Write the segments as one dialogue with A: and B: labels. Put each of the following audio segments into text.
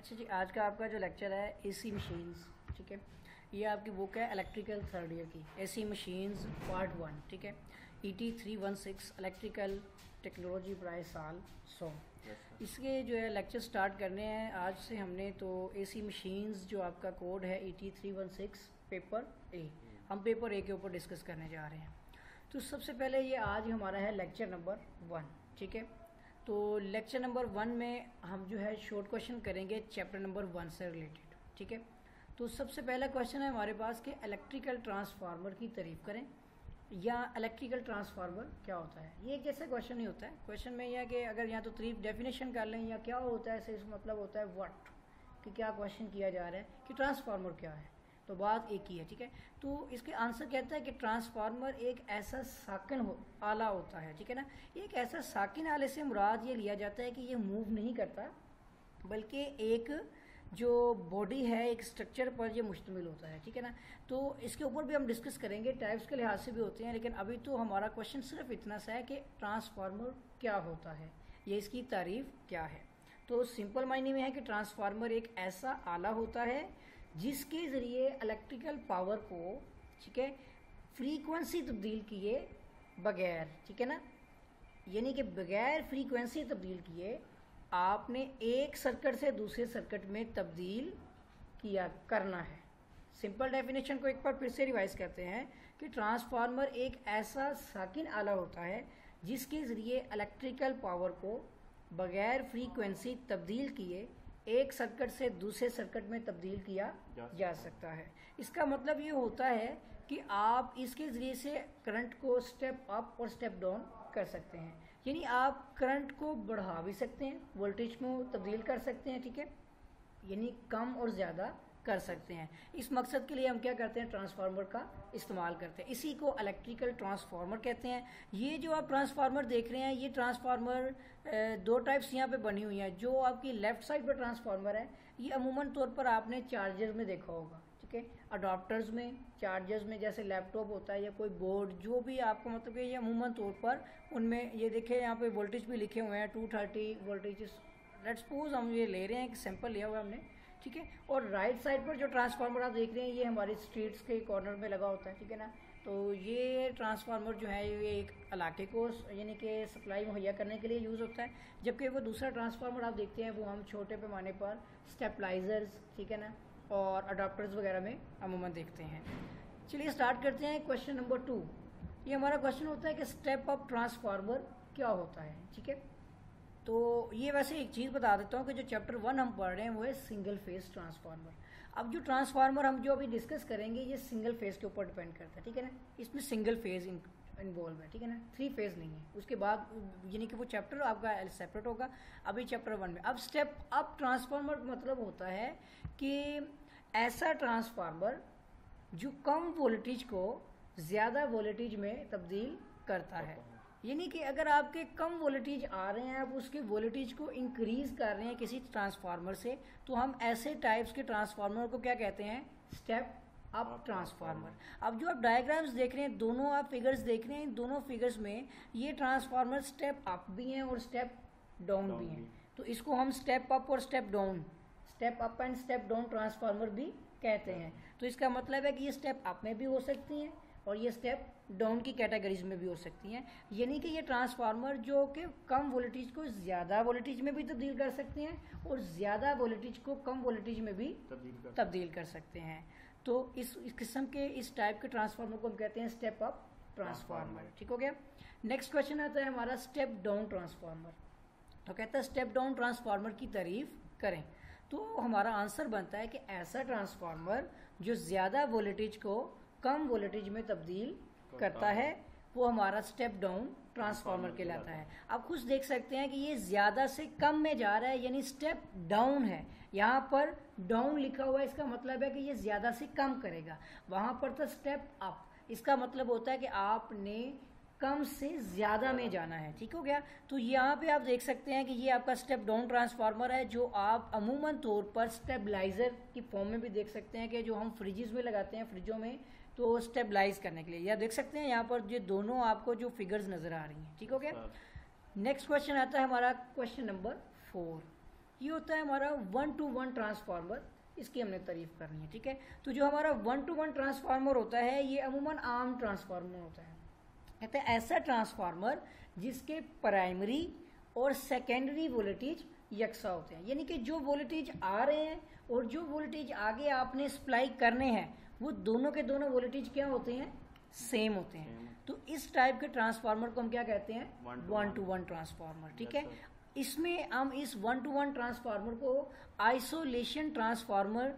A: अच्छा जी, आज का आपका जो लेक्चर है एसी मशीन्स, ठीक है। ये आपकी बुक है इलेक्ट्रिकल थर्ड ईयर की, एसी मशीन्स पार्ट 1, ठीक है। ET 316 इलेक्ट्रिकल टेक्नोलॉजी प्राइस साल 100। इसके जो है लेक्चर स्टार्ट करने हैं आज से हमने। तो एसी मशीन्स जो आपका कोड है ET 316 पेपर ए, हम पेपर ए के ऊपर डिस्कस करने जा रहे हैं। तो सबसे पहले ये आज हमारा है लेक्चर नंबर 1, ठीक है। तो लेक्चर नंबर 1 में हम जो है शॉर्ट क्वेश्चन करेंगे चैप्टर नंबर 1 से रिलेटेड, ठीक है। तो सबसे पहला क्वेश्चन है हमारे पास कि इलेक्ट्रिकल ट्रांसफार्मर की तारीफ करें, या इलेक्ट्रिकल ट्रांसफार्मर क्या होता है। ये एक जैसा क्वेश्चन नहीं होता है। क्वेश्चन में यह है कि अगर यहाँ तो तारीफ डेफिनेशन कर लें या क्या होता है, इससे इस मतलब होता है व्हाट, कि क्या क्वेश्चन किया जा रहा है कि ट्रांसफार्मर क्या है, तो बात एक ही है, ठीक है। तो इसके आंसर कहता है कि ट्रांसफार्मर एक ऐसा साकिन आला होता है, ठीक है ना। एक ऐसा साकिन आले से मुराद ये लिया जाता है कि ये मूव नहीं करता, बल्कि एक जो बॉडी है एक स्ट्रक्चर पर ये मुश्तमिल होता है, ठीक है ना। तो इसके ऊपर भी हम डिस्कस करेंगे, टाइप्स के लिहाज से भी होते हैं, लेकिन अभी तो हमारा क्वेश्चन सिर्फ इतना सा है कि ट्रांसफार्मर क्या होता है, ये इसकी तारीफ क्या है। तो सिंपल मायने में है कि ट्रांसफार्मर एक ऐसा आला होता है जिसके ज़रिए इलेक्ट्रिकल पावर को, ठीक है, फ्रीक्वेंसी तब्दील किए बगैर, ठीक है ना, यानी कि बगैर फ्रीक्वेंसी तब्दील किए आपने एक सर्किट से दूसरे सर्किट में तब्दील किया करना है। सिंपल डेफिनेशन को एक बार फिर से रिवाइज करते हैं कि ट्रांसफार्मर एक ऐसा साकिन आला होता है जिसके ज़रिए इलेक्ट्रिकल पावर को बगैर फ्रीक्वेंसी तब्दील किए एक सर्किट से दूसरे सर्किट में तब्दील किया जा सकता है। इसका मतलब ये होता है कि आप इसके ज़रिए से करंट को स्टेप अप और स्टेप डाउन कर सकते हैं, यानी आप करंट को बढ़ा भी सकते हैं, वोल्टेज में तब्दील कर सकते हैं, ठीक है, यानी कम और ज़्यादा कर सकते हैं। इस मकसद के लिए हम क्या करते हैं, ट्रांसफार्मर का इस्तेमाल करते हैं। इसी को इलेक्ट्रिकल ट्रांसफार्मर कहते हैं। ये जो आप ट्रांसफार्मर देख रहे हैं, ये ट्रांसफार्मर दो टाइप्स यहाँ पे बनी हुई हैं। जो आपकी लेफ्ट साइड पर ट्रांसफार्मर है, ये अमूमन तौर पर आपने चार्जर में देखा होगा, ठीक है, अडॉप्टर्स में, चार्जर्स में, जैसे लैपटॉप होता है या कोई बोर्ड, जो भी आपको मतलब कि ये अमूमन तौर पर उनमें ये देखे यहाँ पे वोल्टेज भी लिखे हुए हैं 230 वोल्टेज। लेट्स सपोज हम ये ले रहे हैं, एक सैंपल लिया हुआ है हमने, ठीक है। और राइट साइड पर जो ट्रांसफार्मर आप देख रहे हैं, ये हमारी स्ट्रीट्स के कॉर्नर में लगा होता है, ठीक है ना। तो ये ट्रांसफार्मर जो है ये एक इलाके को यानी कि सप्लाई मुहैया करने के लिए यूज़ होता है। जबकि वो दूसरा ट्रांसफार्मर आप देखते हैं वो हम छोटे पैमाने पर स्टेबलाइजर्स, ठीक है ना, और अडाप्टर्स वगैरह में अमूमन देखते हैं। चलिए स्टार्ट करते हैं क्वेश्चन नंबर 2। ये हमारा क्वेश्चन होता है कि स्टेप अप ट्रांसफार्मर क्या होता है, ठीक है। तो ये वैसे एक चीज़ बता देता हूँ कि जो चैप्टर 1 हम पढ़ रहे हैं वो है सिंगल फेज ट्रांसफार्मर। अब जो ट्रांसफार्मर हम जो अभी डिस्कस करेंगे ये सिंगल फेज के ऊपर डिपेंड करता है, ठीक है ना। इसमें सिंगल फेज इन्वॉल्व है, ठीक है ना, 3 फेज नहीं है। उसके बाद यानी कि वो चैप्टर आपका सेपरेट होगा। अभी चैप्टर 1 में अब स्टेप अप ट्रांसफार्मर मतलब होता है कि ऐसा ट्रांसफार्मर जो कम वोल्टेज को ज़्यादा वोल्टेज में तब्दील करता है। यानी कि अगर आपके कम वोल्टेज आ रहे हैं, आप उसके वोल्टेज को इंक्रीज कर रहे हैं किसी ट्रांसफार्मर से, तो हम ऐसे टाइप्स के ट्रांसफार्मर को क्या कहते हैं, स्टेप अप ट्रांसफार्मर। अब जो आप डायग्राम्स देख रहे हैं, दोनों आप फिगर्स देख रहे हैं, इन दोनों फिगर्स में ये ट्रांसफार्मर स्टेप अप भी हैं और स्टेप डाउन भी हैं। तो इसको हम स्टेप अप और step down, step up and step down transformer भी कहते हैं। तो इसका मतलब है कि ये स्टेप अप में भी हो सकती हैं और ये स्टेप डाउन की कैटेगरीज में भी हो सकती हैं। यानी कि ये ट्रांसफार्मर जो कि कम वोल्टेज को ज़्यादा वोल्टेज में भी तब्दील कर सकते हैं और ज़्यादा वोल्टेज को कम वोल्टेज में भी तब्दील कर सकते हैं। तो इस किस्म के इस टाइप के ट्रांसफार्मर को हम कहते हैं स्टेप अप ट्रांसफार्मर, ठीक हो गया। नेक्स्ट क्वेश्चन आता है हमारा स्टेप डाउन ट्रांसफार्मर। तो कहता है स्टेप डाउन ट्रांसफार्मर की तारीफ करें। तो हमारा आंसर बनता है कि ऐसा ट्रांसफार्मर जो ज़्यादा वोल्टेज को कम वोल्टेज में तब्दील करता है वो हमारा स्टेप डाउन ट्रांसफार्मर कहलाता है। आप खुद देख सकते हैं कि ये ज्यादा से कम में जा रहा है, यानी स्टेप डाउन है। यहाँ पर डाउन लिखा हुआ है, इसका मतलब है कि ये ज्यादा से कम करेगा। वहां पर था स्टेप अप, इसका मतलब होता है कि आपने कम से ज्यादा में जाना है, ठीक हो गया। तो यहाँ पे आप देख सकते हैं कि ये आपका स्टेप डाउन ट्रांसफार्मर है, जो आप अमूमन तौर पर स्टेबलाइजर की फॉर्म में भी देख सकते हैं कि जो हम फ्रिजेस में लगाते हैं, फ्रिजों में, तो स्टेबलाइज करने के लिए। यह देख सकते हैं यहाँ पर ये दोनों आपको जो फिगर्स नजर आ रही हैं, ठीक हो गया। नेक्स्ट क्वेश्चन आता है हमारा क्वेश्चन नंबर 4। ये होता है हमारा 1-to-1 ट्रांसफार्मर, इसकी हमने तारीफ करनी है, ठीक है। तो जो हमारा 1-to-1 ट्रांसफार्मर होता है ये अमूमन आम ट्रांसफार्मर होता है। कहते हैं ऐसा ट्रांसफार्मर जिसके प्राइमरी और सेकेंडरी वोल्टेज यकसा होते हैं, यानी कि जो वोल्टेज आ रहे हैं और जो वोल्टेज आगे आपने सप्लाई करने हैं वो दोनों के दोनों वोल्टेज क्या होते हैं, सेम होते हैं। तो इस टाइप के ट्रांसफार्मर को हम क्या कहते हैं, 1-to-1 ट्रांसफार्मर, ठीक है। इसमें हम इस 1-to-1 ट्रांसफार्मर को आइसोलेशन ट्रांसफार्मर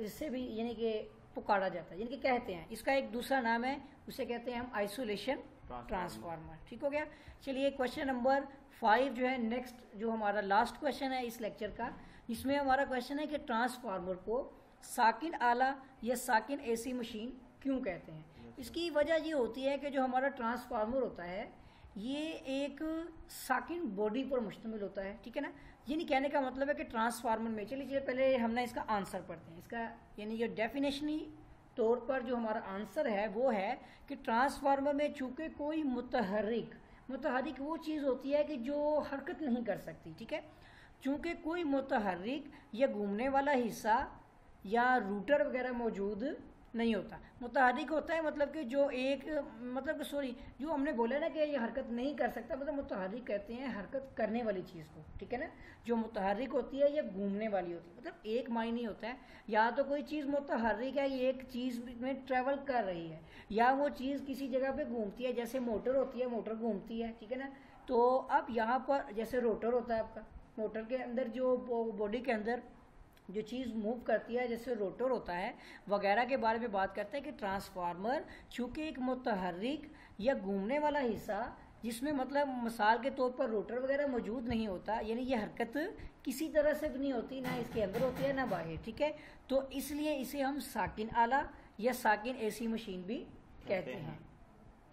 A: से भी यानी कि पुकारा जाता है, यानी कि कहते हैं, इसका एक दूसरा नाम है, उसे कहते हैं हम आइसोलेशन ट्रांसफार्मर, ठीक हो गया। चलिए क्वेश्चन नंबर 5 जो है नेक्स्ट, जो हमारा लास्ट क्वेश्चन है इस लेक्चर का, इसमें हमारा क्वेश्चन है कि ट्रांसफार्मर को साकिन आला या साकिन एसी मशीन क्यों कहते हैं। इसकी वजह ये होती है कि जो हमारा ट्रांसफार्मर होता है ये एक साकिन बॉडी पर मुश्तमिल होता है, ठीक है ना। यानी कहने का मतलब है कि ट्रांसफार्मर में, चलिए पहले हम ना इसका आंसर पढ़ते हैं। इसका यानी जो डेफिनेशनी तौर पर जो हमारा आंसर है वो है कि ट्रांसफार्मर में चूंकि कोई मुतहर्रिक वो चीज़ होती है कि जो हरकत नहीं कर सकती, ठीक है। चूंकि कोई मुतहर्रिक या घूमने वाला हिस्सा या रूटर वगैरह मौजूद नहीं होता। मुतहर्रिक होता है मतलब कि जो एक जो हमने बोला ना कि ये हरकत नहीं कर सकता, मतलब मुतहर्रिक कहते हैं हरकत करने वाली चीज़ को, ठीक है ना। जो मुतहर्रिक होती है या घूमने वाली होती है, मतलब एक मायने होता है या तो कोई चीज़ मुतहर्रिक है, ये एक चीज़ में ट्रेवल कर रही है, या वो चीज़ किसी जगह पे घूमती है, जैसे मोटर होती है, मोटर घूमती है, ठीक है ना। तो अब यहाँ पर जैसे रोटर होता है आपका, मोटर के अंदर जो बॉडी के अंदर जो चीज़ मूव करती है जैसे रोटर होता है वगैरह के बारे में बात करते हैं कि ट्रांसफार्मर चूँकि एक मुतहर्रिक या घूमने वाला हिस्सा जिसमें मतलब मिसाल के तौर पर रोटर वगैरह मौजूद नहीं होता, यानी ये हरकत किसी तरह से भी नहीं होती, ना इसके अंदर होती है ना बाहर, ठीक है। तो इसलिए इसे हम साकिन आला या साकिन एसी मशीन भी कहते हैं,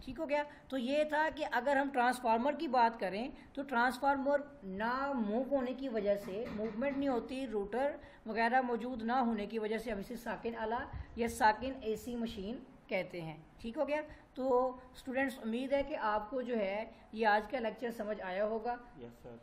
A: ठीक हो गया। तो ये था कि अगर हम ट्रांसफार्मर की बात करें तो ट्रांसफार्मर ना मूव होने की वजह से, मूवमेंट नहीं होती, रोटर वगैरह मौजूद ना होने की वजह से हम इसे साकिन आला या साकिन एसी मशीन कहते हैं, ठीक हो गया। तो स्टूडेंट्स उम्मीद है कि आपको जो है ये आज का लेक्चर समझ आया होगा।
B: Yes sir.